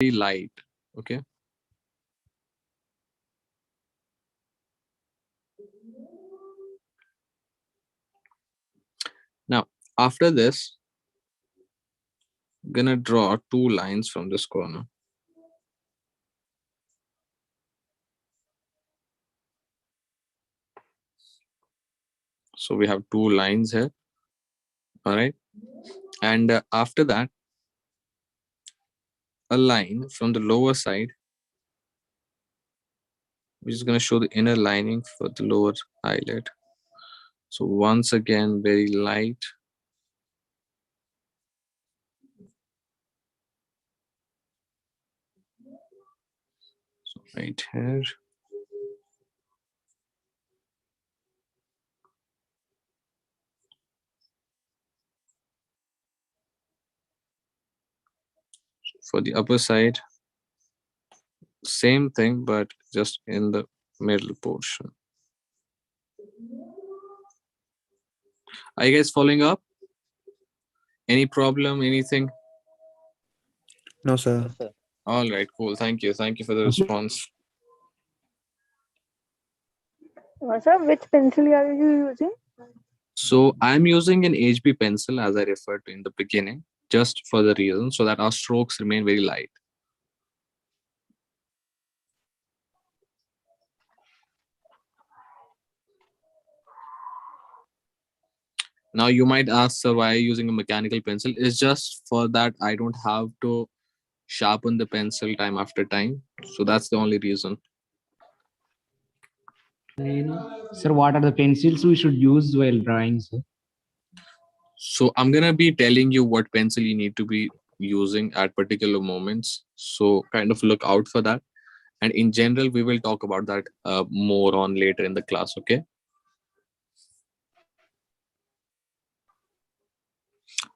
light. Okay. Now, after this, I'm gonna draw two lines from this corner. So we have two lines here. All right. And after that, a line from the lower side, which is going to show the inner lining for the lower eyelid. So once again, very light. So right here. For the upper side, same thing, but just in the middle portion. Are you guys following up? Any problem? Anything? No, sir. All right, cool. Thank you. Thank you for the response. Sir, which pencil are you using? So I'm using an HB pencil, as I referred to in the beginning, just for the reason so that our strokes remain very light. Now you might ask, sir, why are you using a mechanical pencil? It's just for that I don't have to sharpen the pencil time after time. So that's the only reason. Sir, what are the pencils we should use while drawing, sir? So I'm gonna be telling you what pencil you need to be using at particular moments. So kind of look out for that. And in general, we will talk about that more on later in the class. Okay.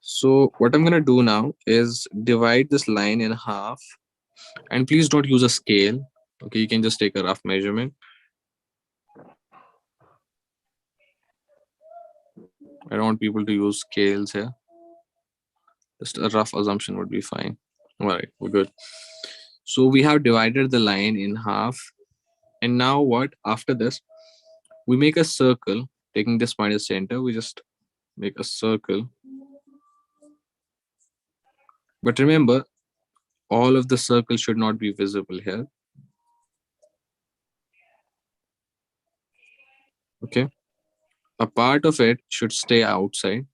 So what I'm gonna do now is divide this line in half, and please don't use a scale. Okay, you can just take a rough measurement. I don't want people to use scales here. Just a rough assumption would be fine. All right, we're good. So we have divided the line in half. And now what? After this, we make a circle, taking this point as center. We just make a circle. But remember, all of the circle should not be visible here. Okay. A part of it should stay outside.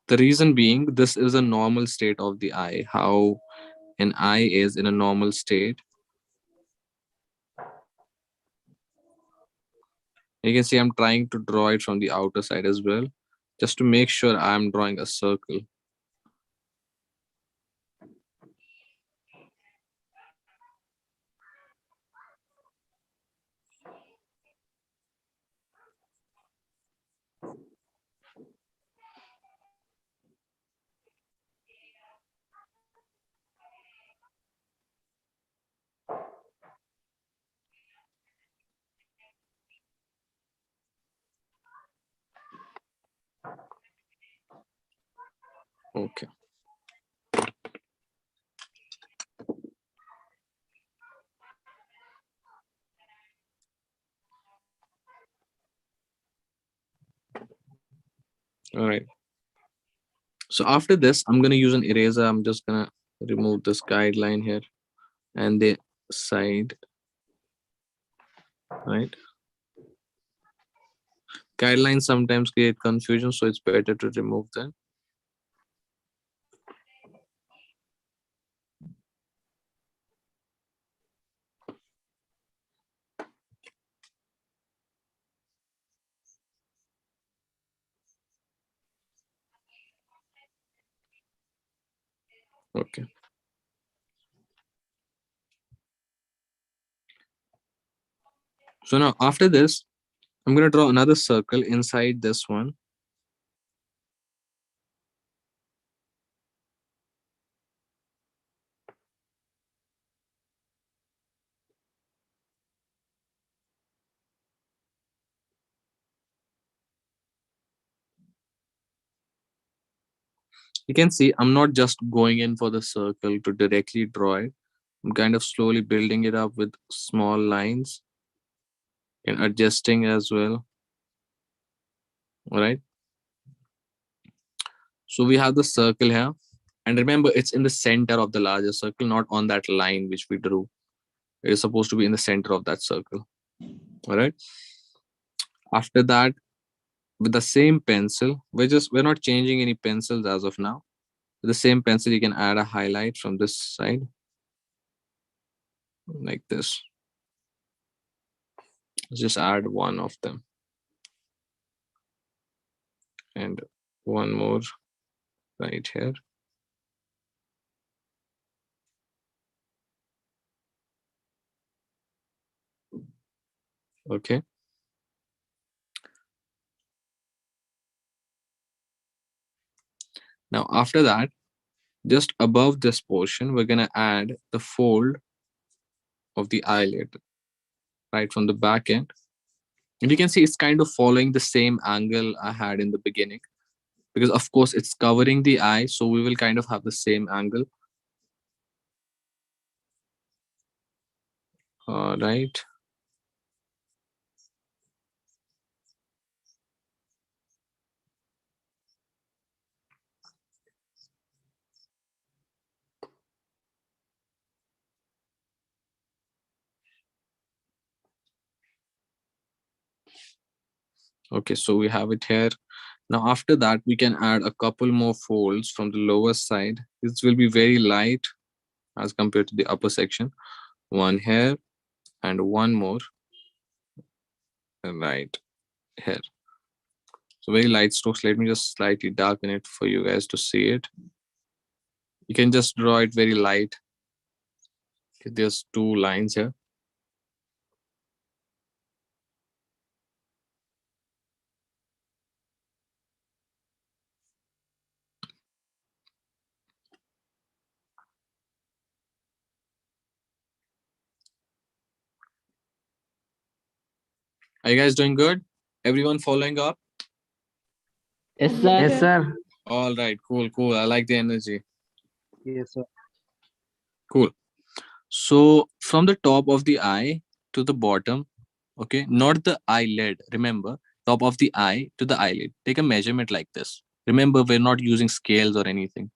The reason being, this is a normal state of the eye, how an eye is in a normal state. You can see I'm trying to draw it from the outer side as well, just to make sure I'm drawing a circle. Okay. All right. So after this, I'm going to use an eraser. I'm just going to remove this guideline here and the side, right? Guidelines sometimes create confusion, so it's better to remove them. Okay. So now after this, I'm going to draw another circle inside this one. You can see I'm not just going in for the circle to directly draw it. I'm kind of slowly building it up with small lines and adjusting as well. All right. So we have the circle here. And remember, it's in the center of the larger circle, not on that line which we drew. It is supposed to be in the center of that circle. All right. After that, with the same pencil, we're not changing any pencils as of now. With the same pencil, you can add a highlight from this side, like this. Let's just add one of them. And one more right here. Okay. Now after that, just above this portion, we're gonna add the fold of the eyelid right from the back end. And you can see it's kind of following the same angle I had in the beginning, because of course it's covering the eye, so we will kind of have the same angle. All right. Okay, so we have it here. Now after that, we can add a couple more folds from the lower side. This will be very light as compared to the upper section. One here and one more right here. So very light strokes. Let me just slightly darken it for you guys to see it. You can just draw it very light. There's two lines here. Are you guys doing good? Everyone following up? Yes, sir. Yes, sir. All right, cool. I like the energy. Yes, sir. Cool. So from the top of the eye to the bottom, okay, not the eyelid. Remember, top of the eye to the eyelid. Take a measurement like this. Remember, we're not using scales or anything.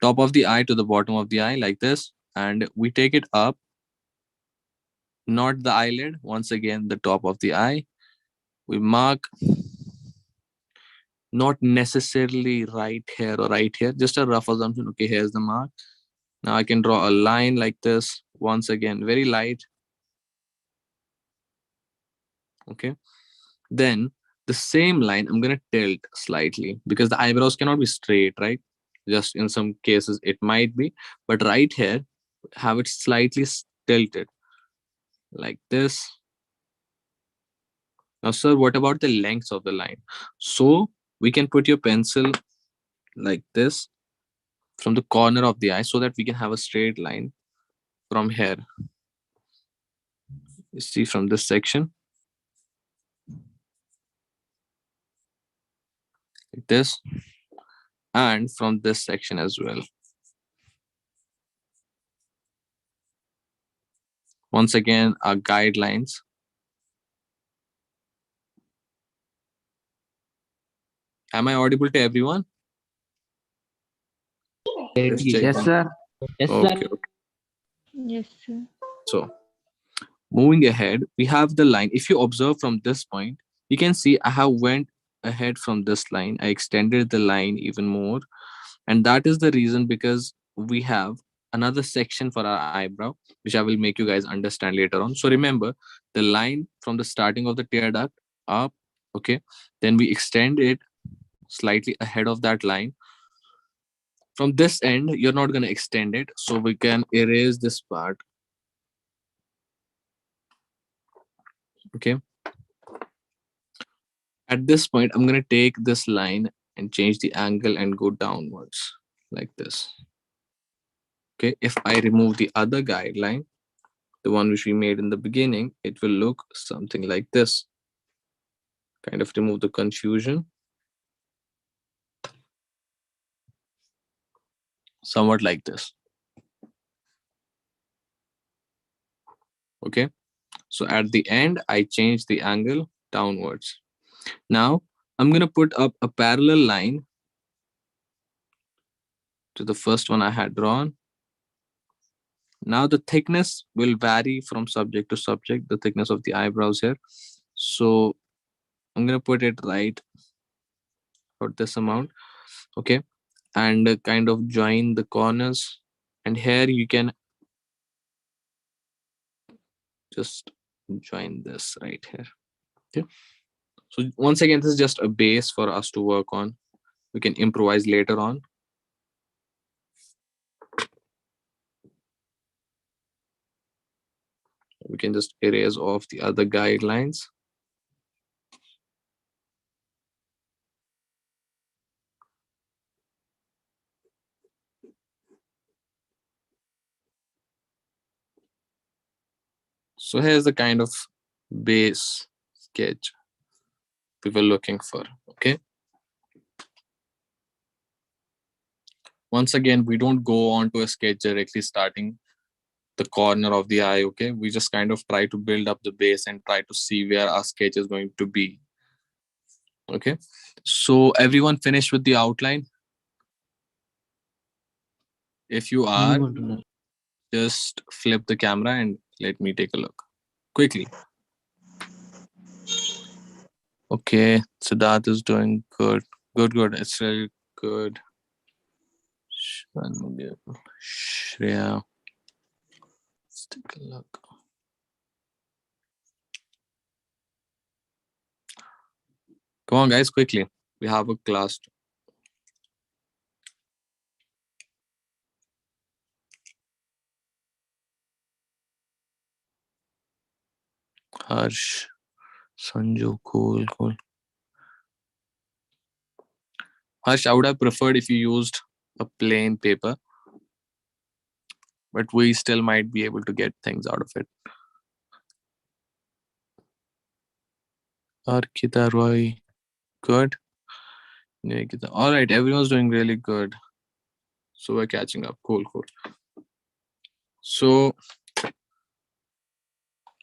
Top of the eye to the bottom of the eye like this, and we take it up, not the eyelid. Once again, the top of the eye. We mark, not necessarily right here or right here, just a rough assumption. Okay, here's the mark. Now I can draw a line like this. Once again, very light. Okay. Then the same line, I'm going to tilt slightly because the eyebrows cannot be straight, right? Just in some cases, it might be. But right here, have it slightly tilted like this. Now, sir, what about the length of the line? So we can put your pencil like this from the corner of the eye so that we can have a straight line from here. You see from this section, like this, and from this section as well. Once again, our guidelines. Am I audible to everyone? Just Yes, checking. sir. Yes, Okay, sir. okay. Yes, sir. So moving ahead, we have the line. If you observe from this point, you can see I have went ahead from this line. I extended the line even more. And that is the reason because we have another section for our eyebrow, which I will make you guys understand later on. So remember the line from the starting of the tear duct up, okay? Then we extend it slightly ahead of that line. From this end, you're not going to extend it. So we can erase this part, okay? At this point, I'm going to take this line and change the angle and go downwards like this. Okay, if I remove the other guideline, the one which we made in the beginning, it will look something like this. Kind of remove the confusion. somewhat like this. Okay, so at the end I change the angle downwards. Now I'm going to put up a parallel line to the first one I had drawn. Now the thickness will vary from subject to subject, the thickness of the eyebrows here. So I'm going to put it right about this amount. Okay, and kind of join the corners, and here you can just join this right here. Okay, so once again, this is just a base for us to work on. We can improvise later on. We can just erase off the other guidelines. So here's the kind of base sketch we were looking for. Okay, once again, we don't go on to a sketch directly starting the corner of the eye. Okay, we just kind of try to build up the base and try to see where our sketch is going to be. Okay, so everyone finished with the outline? If you are, just flip the camera and let me take a look quickly. Okay, Siddharth is doing good. Good. It's really good. Shreya. Let's take a look. Come on, guys, quickly. We have a class. Harsh, Sanju, cool. Harsh, I would have preferred if you used a plain paper, but we still might be able to get things out of it. Arkita Roy, good. Nikita. All right, everyone's doing really good. So we're catching up. Cool. So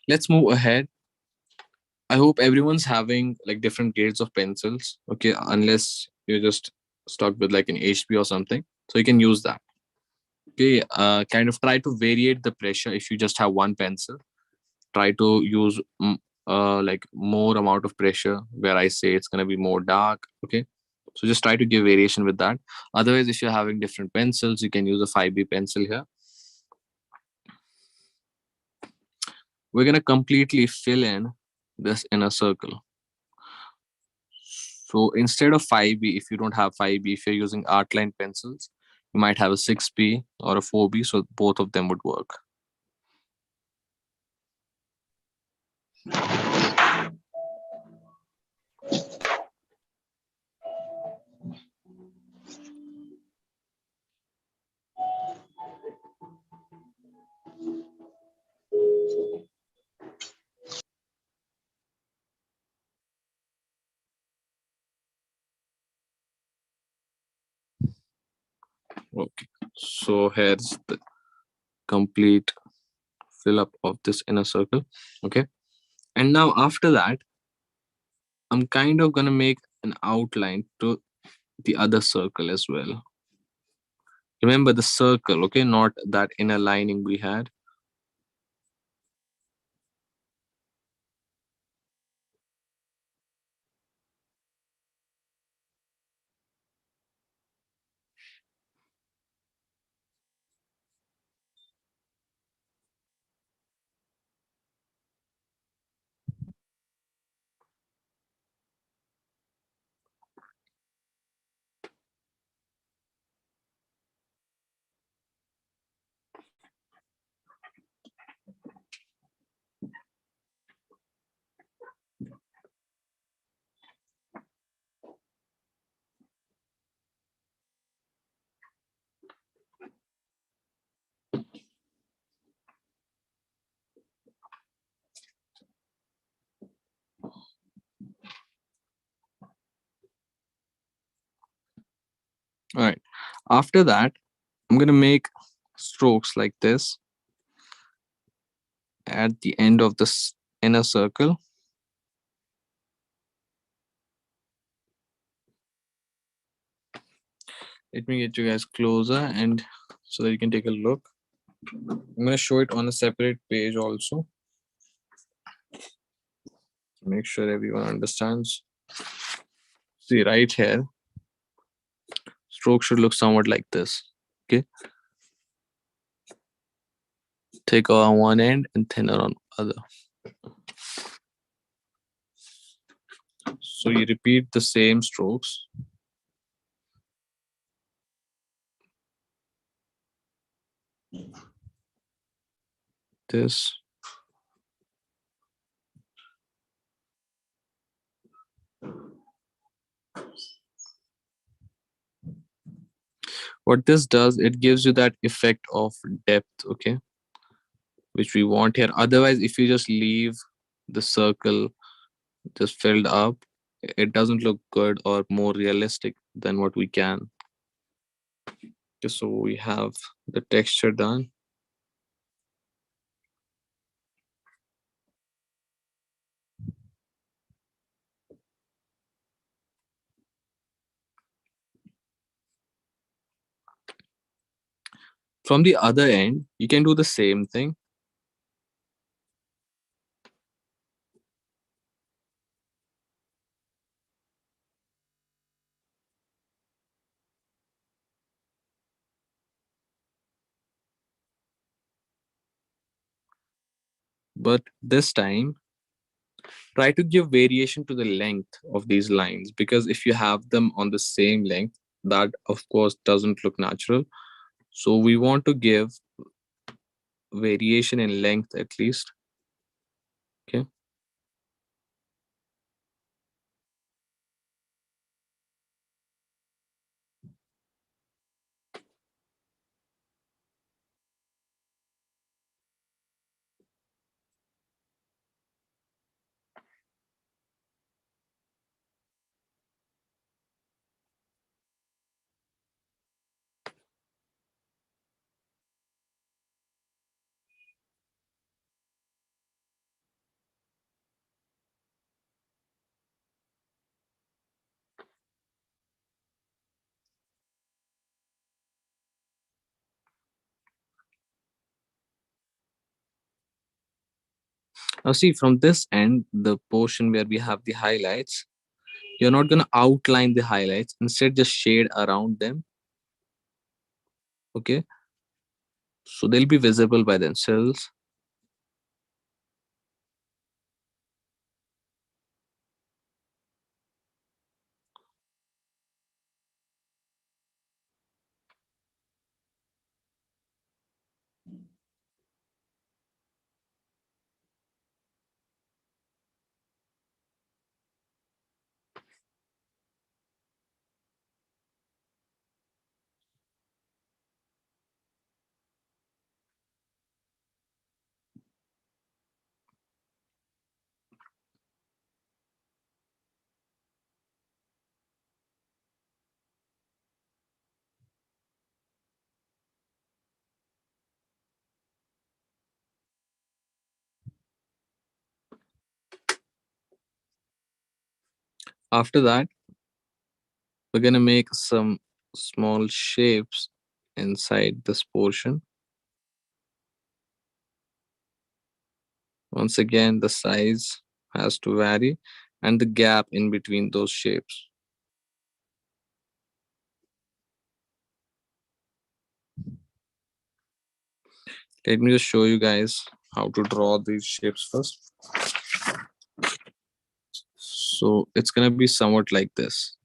let's move ahead. I hope everyone's having like different grades of pencils. Okay, unless you're just stuck with like an HP or something. So you can use that. Okay, kind of try to variate the pressure. If you just have one pencil, try to use like more amount of pressure where I say it's going to be more dark. Okay, so just try to give variation with that. Otherwise, if you're having different pencils, you can use a 5B pencil here. We're going to completely fill in this inner circle. So instead of 5B, if you don't have 5B, if you're using Artline pencils, you might have a 6B or a 4B, so both of them would work. Okay, so here's the complete fill up of this inner circle. Okay, and now after that, I'm kind of gonna make an outline to the other circle as well. Remember the circle, okay, not that inner lining we had. All right. After that, I'm gonna make strokes like this at the end of this inner circle. Let me get you guys closer and so that you can take a look. I'm gonna show it on a separate page also. Make sure everyone understands. See right here, stroke should look somewhat like this. Okay. Thicker on one end and thinner on other. So you repeat the same strokes. This. What this does, it gives you that effect of depth, okay, which we want here. Otherwise, if you just leave the circle just filled up, it doesn't look good or more realistic than what we can. Just so we have the texture done. From the other end, you can do the same thing. But this time, try to give variation to the length of these lines, because if you have them on the same length, that of course doesn't look natural. So we want to give variation in length at least. Okay. Now see, from this end, the portion where we have the highlights, you're not going to outline the highlights, instead just shade around them. Okay. So they'll be visible by themselves. After that, we're going to make some small shapes inside this portion. Once again, the size has to vary and the gap in between those shapes. Let me just show you guys how to draw these shapes first. So it's going to be somewhat like this.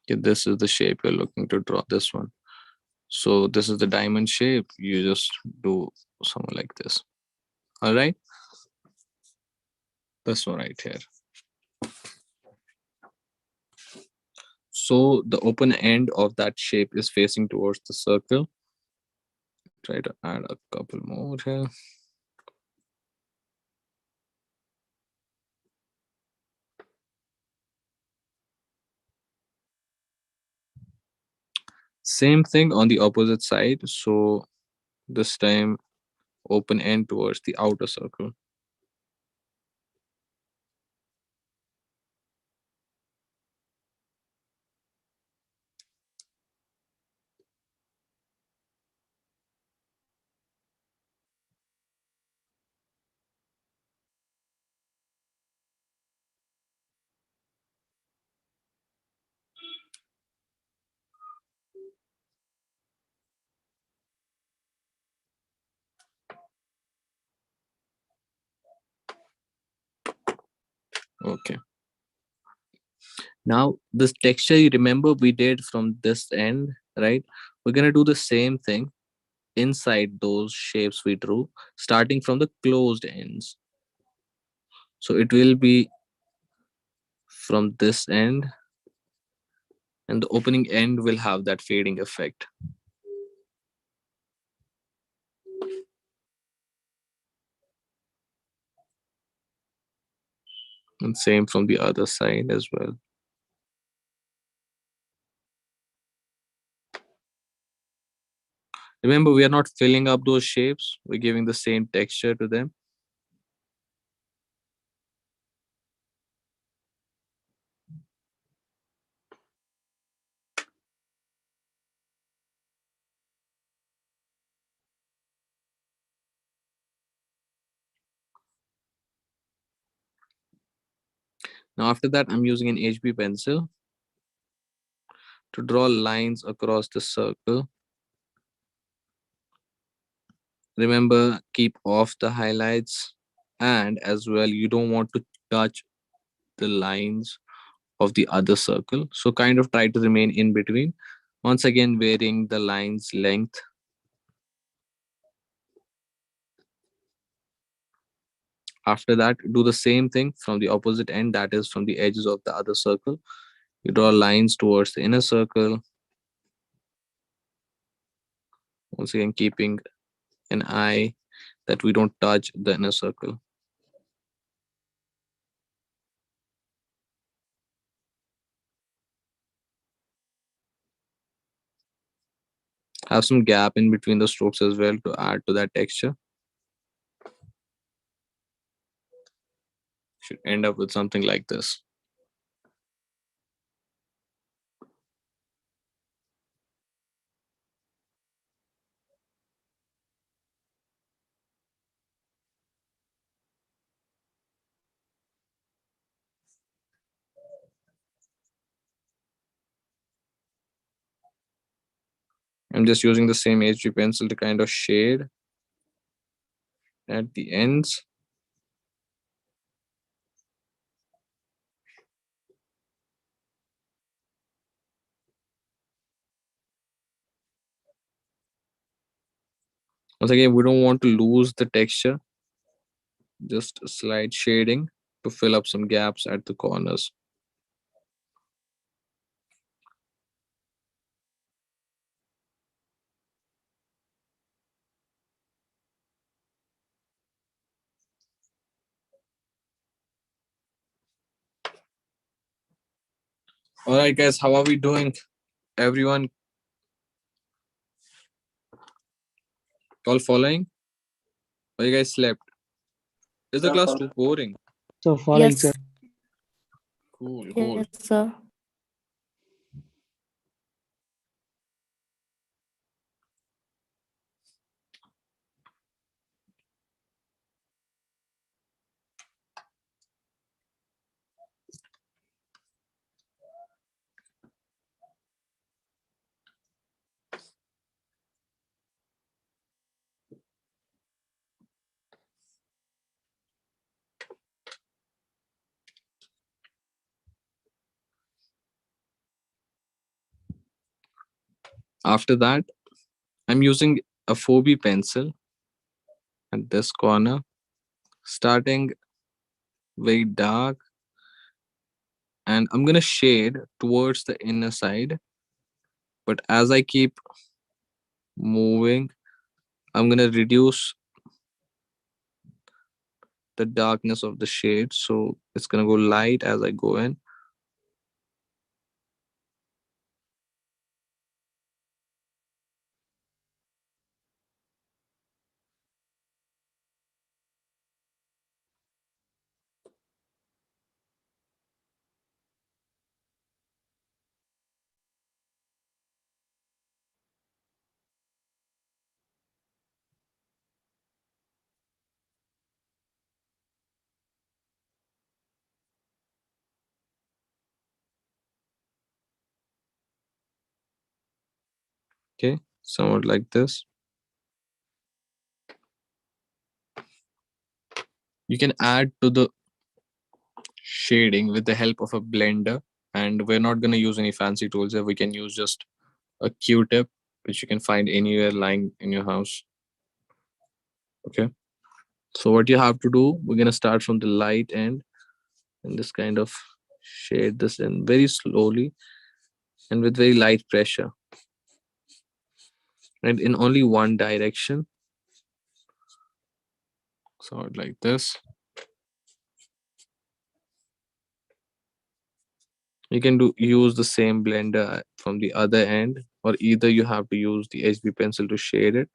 Okay, this is the shape you're looking to draw, this one. So this is the diamond shape. You just do something like this. All right. This one right here. So the open end of that shape is facing towards the circle. Try to add a couple more here. Same thing on the opposite side. So this time open end towards the outer circle. Okay. Now this texture, you remember we did from this end, right? We're gonna do the same thing inside those shapes we drew, starting from the closed ends. So it will be from this end, and the opening end will have that fading effect. And same from the other side as well. Remember, we are not filling up those shapes, we're giving the same texture to them. Now after that, I'm using an HB pencil to draw lines across the circle. Remember, keep off the highlights, and as well, you don't want to touch the lines of the other circle. So kind of try to remain in between. Once again, varying the line's length. After that, do the same thing from the opposite end, that is from the edges of the other circle. You draw lines towards the inner circle. Once again, keeping an eye that we don't touch the inner circle. Have some gap in between the strokes as well to add to that texture. Should end up with something like this. I'm just using the same HB pencil to kind of shade at the ends. Once again, we don't want to lose the texture. Just a slight shading to fill up some gaps at the corners. All right, guys, how are we doing? Everyone, all following? Or you guys slept? Is the class too boring? So following, Yes. sir. Cool, Yes, cool. sir. After that, I'm using a 4B pencil at this corner, starting very dark, and I'm gonna shade towards the inner side. But as I keep moving, I'm gonna reduce the darkness of the shade, so it's gonna go light as I go in. Okay, somewhat like this. You can add to the shading with the help of a blender, and we're not going to use any fancy tools here. We can use just a Q-tip, which you can find anywhere lying in your house. Okay, so what you have to do, we're going to start from the light end and just kind of shade this in very slowly and with very light pressure, and in only one direction, sort like this. You can use the same blender from the other end, or either you have to use the HB pencil to shade it.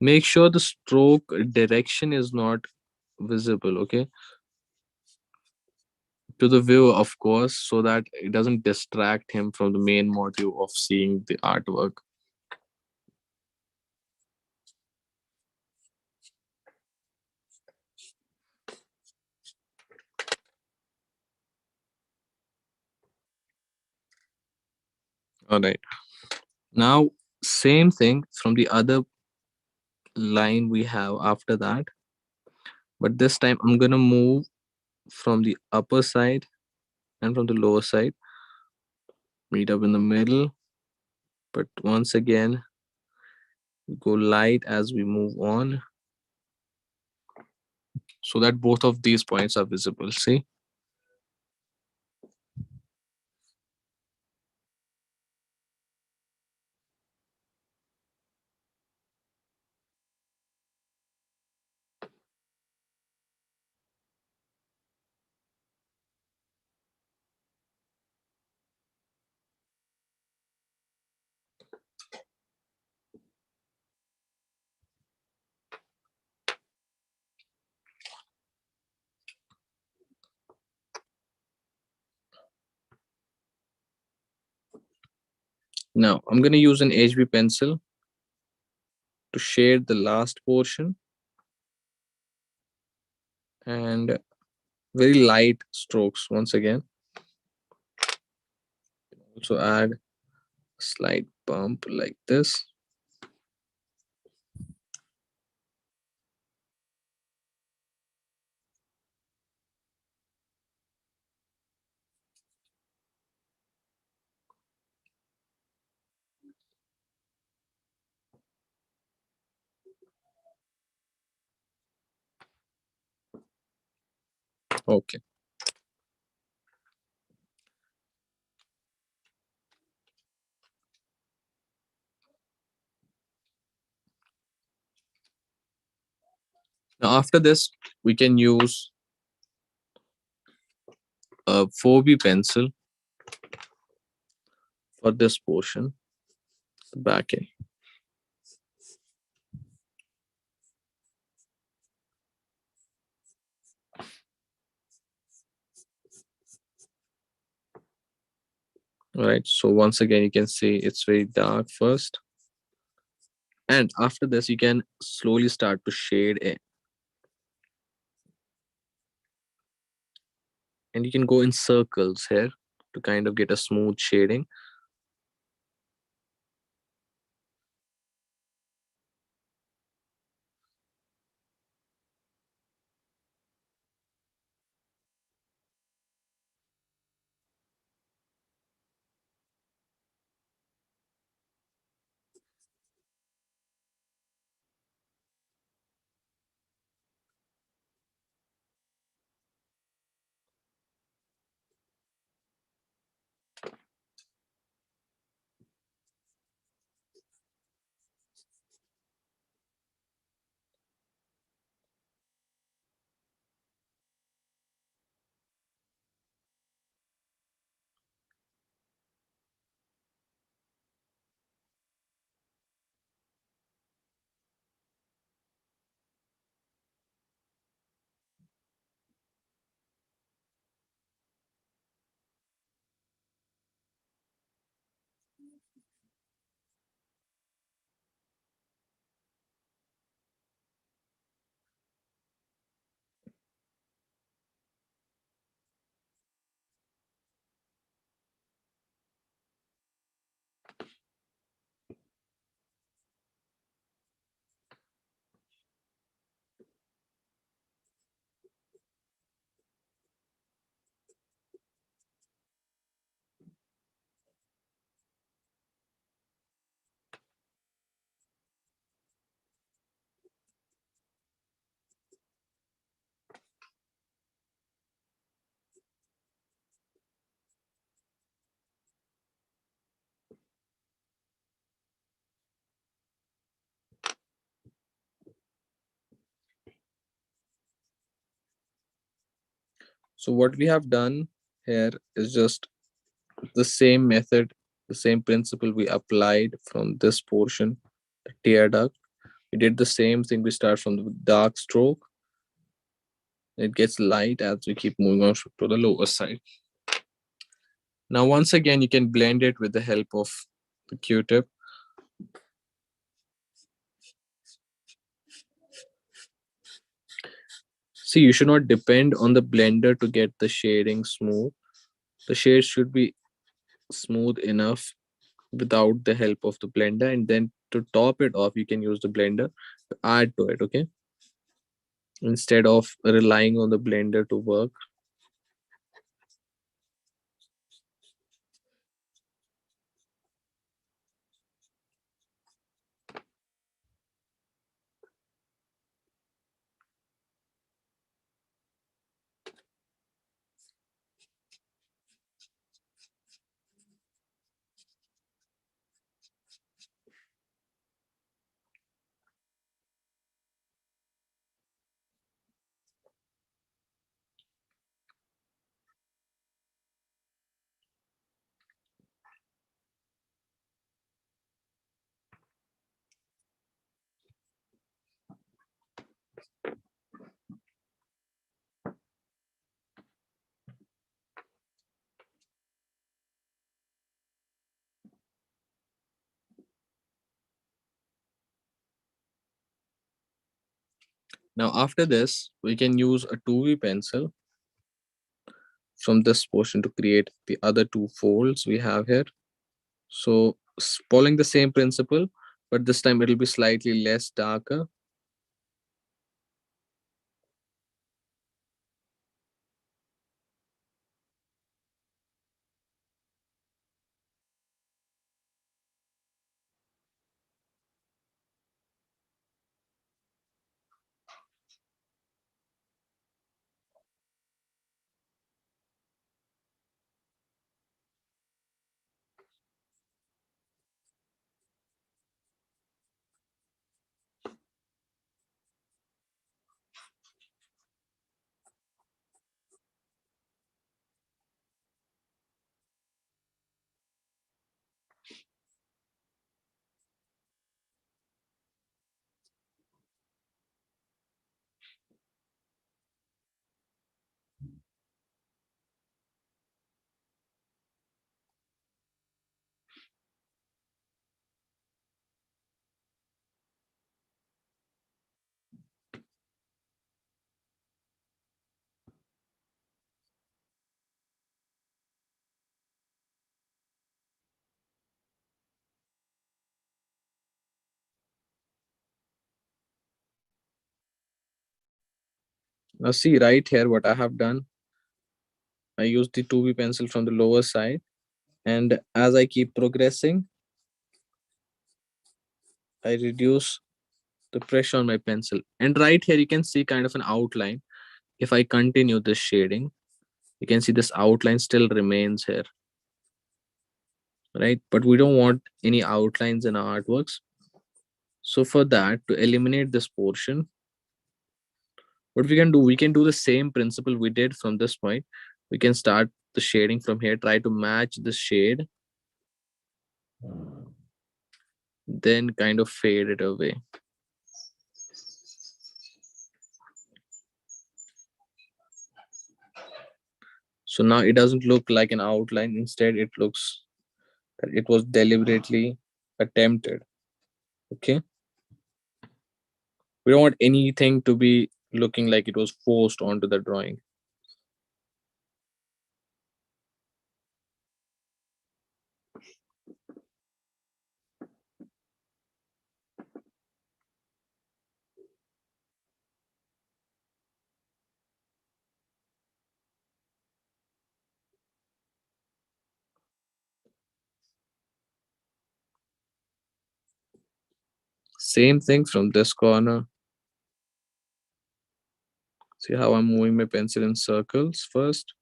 Make sure the stroke direction is not visible, okay, to the viewer, of course, so that it doesn't distract him from the main motive of seeing the artwork. All right, now same thing from the other line we have after that, but this time I'm gonna move from the upper side and from the lower side, meet up in the middle, but once again go light as we move on so that both of these points are visible. See, now I'm going to use an HB pencil to shade the last portion, and very light strokes once again. Also add a slight bump like this. Okay, now after this we can use a 4B pencil for this portion, the back end. All right, so once again you can see it's very dark first, and after this you can slowly start to shade it, and you can go in circles here to kind of get a smooth shading. So what we have done here is just the same method, the same principle we applied from this portion, the tear duct. We did the same thing. We start from the dark stroke. It gets light as we keep moving on to the lower side. Now, once again, you can blend it with the help of the Q-tip. See, you should not depend on the blender to get the shading smooth. The shade should be smooth enough without the help of the blender, and then to top it off, you can use the blender to add to it, okay? Instead of relying on the blender to work. Now, after this, we can use a 2V pencil from this portion to create the other two folds we have here. So, following the same principle, but this time it'll be slightly less darker. Now, see right here what I have done. I used the 2B pencil from the lower side, and as I keep progressing, I reduce the pressure on my pencil. And right here, you can see kind of an outline. If I continue this shading, you can see this outline still remains here, right? But we don't want any outlines in our artworks. So for that, to eliminate this portion, what we can do the same principle we did from this point. We can start the shading from here, try to match the shade, then kind of fade it away. So now it doesn't look like an outline. Instead, it looks that it was deliberately attempted. Okay. We don't want anything to be looking like it was forced onto the drawing. Same thing from this corner. See how I'm moving my pencil in circles first.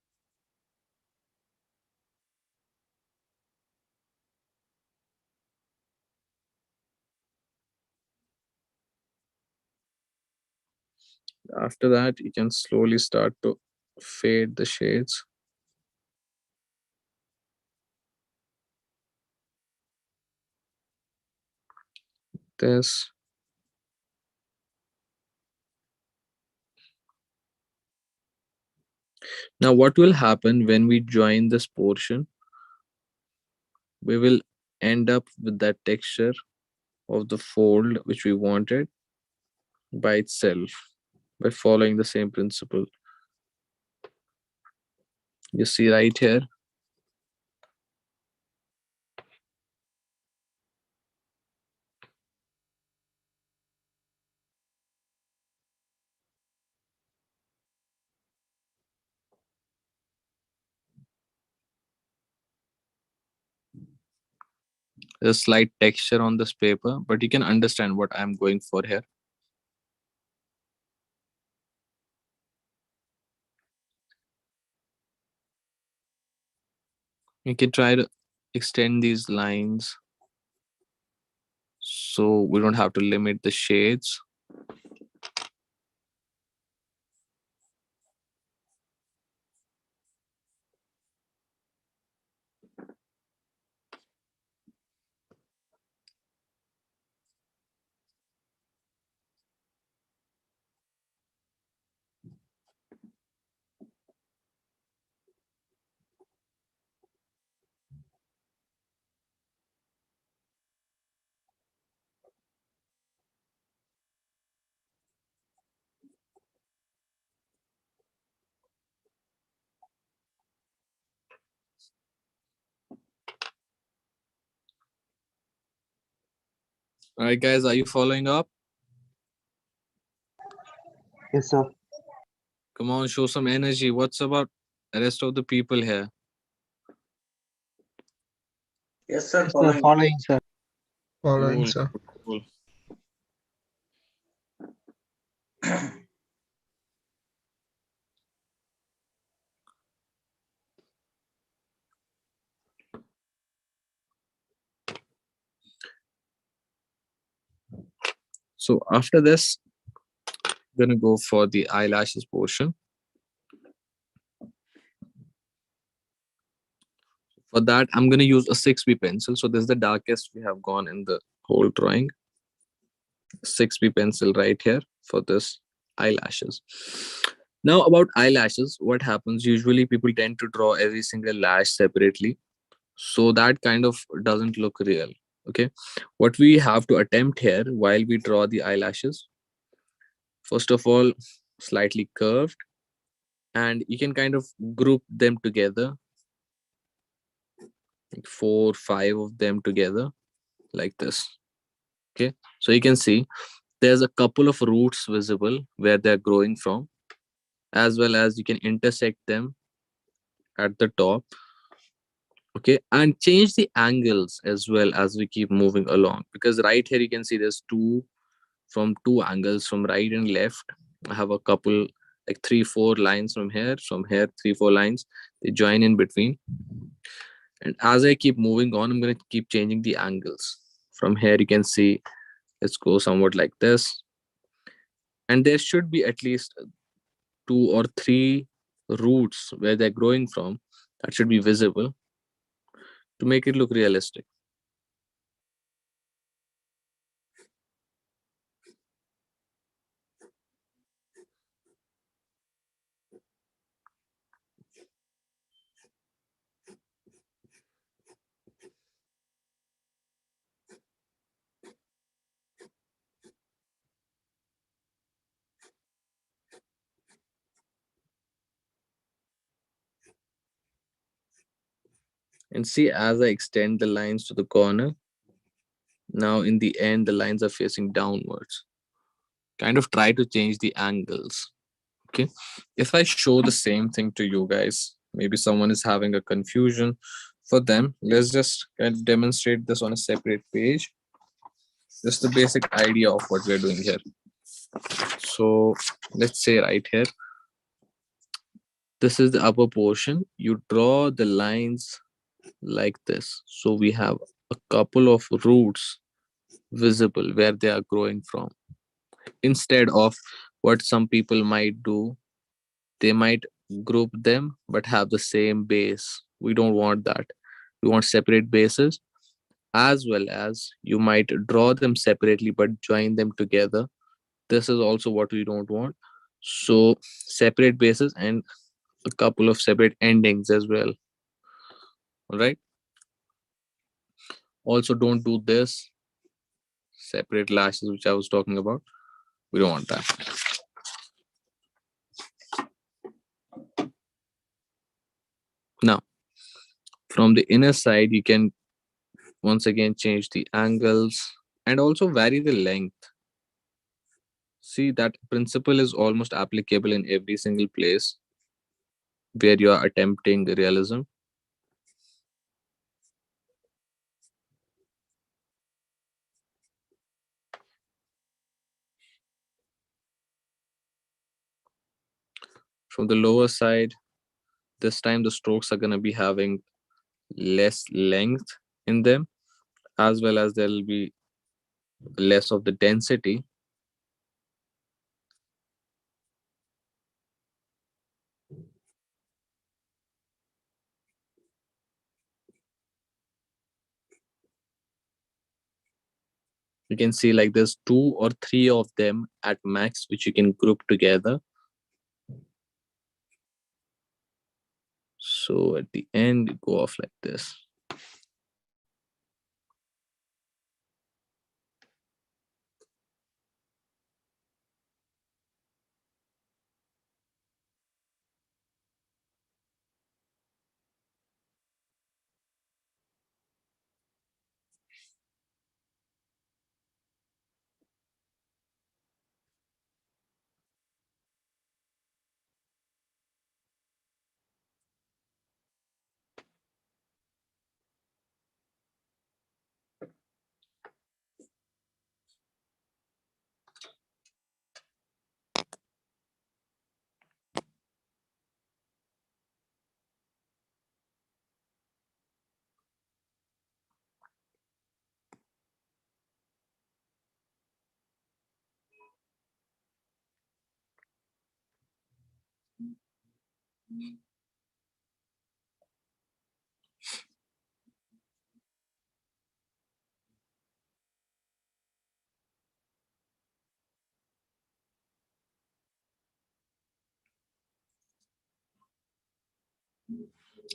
After that, you can slowly start to fade the shades. This. Now, what will happen when we join this portion? We will end up with that texture of the fold which we wanted by itself by following the same principle. You see right here. There's a slight texture on this paper, but you can understand what I'm going for here. You can try to extend these lines so we don't have to limit the shades. All right, guys, are you following up? Yes, sir. Come on, show some energy. What's about the rest of the people here? Yes, sir. Yes, sir. Following, sir. Following, Cool, sir. cool. So after this, I'm gonna go for the eyelashes portion. For that, I'm gonna use a 6B pencil. So this is the darkest we have gone in the whole drawing. 6B pencil right here for this eyelashes. Now about eyelashes, what happens? Usually people tend to draw every single lash separately. So that kind of doesn't look real. Okay. What we have to attempt here while we draw the eyelashes, first of all, slightly curved, and you can kind of group them together, like 4 5 of them together like this. Okay, so you can see there's a couple of roots visible where they're growing from, as well as you can intersect them at the top. Okay, and change the angles as well as we keep moving along, because right here you can see there's two angles from right and left. I have a couple, like 3 4 lines from here, 3 4 lines, they join in between. And as I keep moving on, I'm going to keep changing the angles. From here you can see, let's go somewhat like this, and there should be at least 2 or 3 roots where they're growing from, that should be visible to make it look realistic. And see, as I extend the lines to the corner, now in the end the lines are facing downwards. Kind of try to change the angles. Okay, if I show the same thing to you guys, maybe someone is having a confusion. For them, let's just kind of demonstrate this on a separate page, just the basic idea of what we're doing here. So let's say right here, this is the upper portion. You draw the lines like this, so we have a couple of roots visible where they are growing from, instead of what some people might do. They might group them but have the same base. We don't want that. We want separate bases, as well as you might draw them separately but join them together. This is also what we don't want. So separate bases and a couple of separate endings as well. All right. Also, don't do this separate lashes which I was talking about. We don't want that. Now, from the inner side, you can once again change the angles and also vary the length. See, that principle is almost applicable in every single place where you are attempting realism. From the lower side, this time the strokes are going to be having less length in them, as well as there will be less of the density. You can see like there's 2 or 3 of them at max which you can group together. So at the end, you go off like this.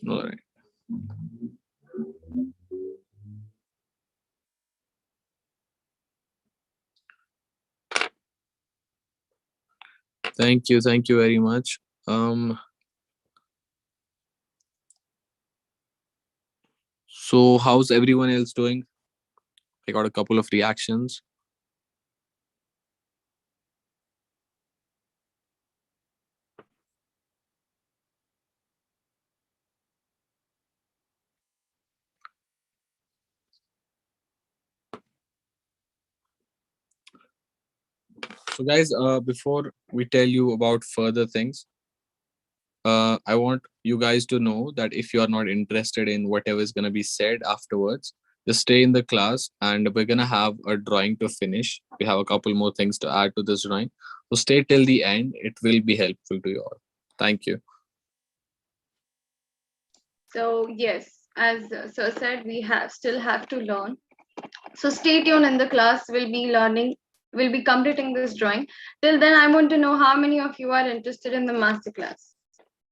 All right. Thank you very much. So how's everyone else doing? I got a couple of reactions. So guys, before we tell you about further things, I want you guys to know that if you are not interested in whatever is going to be said afterwards, just stay in the class and we're going to have a drawing to finish. We have a couple more things to add to this drawing. So stay till the end. It will be helpful to you all. Thank you. So yes, as Sir said, we still have to learn. So stay tuned in the class. We'll be completing this drawing. Till then, I want to know how many of you are interested in the master class.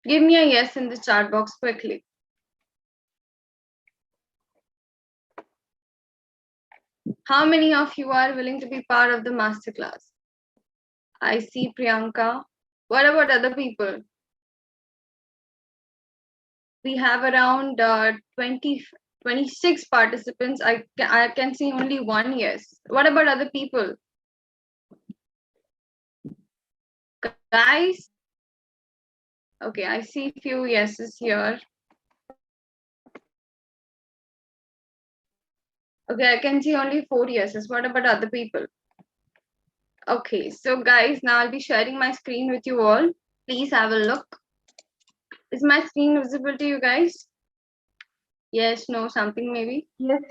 Give me a yes in the chat box quickly. How many of you are willing to be part of the master class? I see Priyanka. What about other people? We have around 26 participants. I can see only one yes. What about other people? Guys? Okay, I see few yeses here. Okay, I can see only 4 yeses. What about other people? Okay, so guys, now I'll be sharing my screen with you all. Please have a look. Is my screen visible to you guys? Yes, no, something maybe? Yes.